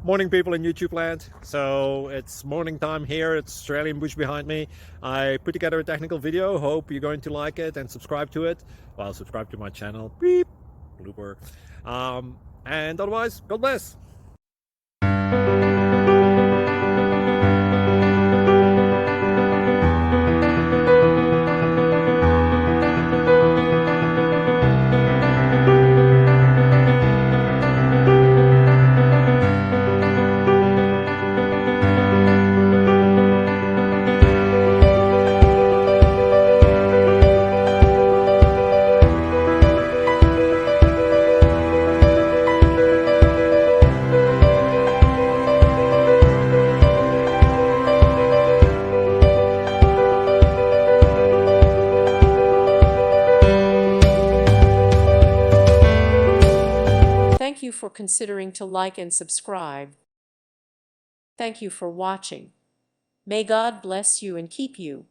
Morning, people in YouTube land. So it's morning time here. It's Australian bush behind me. I put together a technical video. Hope you're going to like it and subscribe to it. Well, subscribe to my channel. Beep. Blooper. And otherwise, God bless. Thank you for considering to like and subscribe. Thank you for watching. May God bless you and keep you.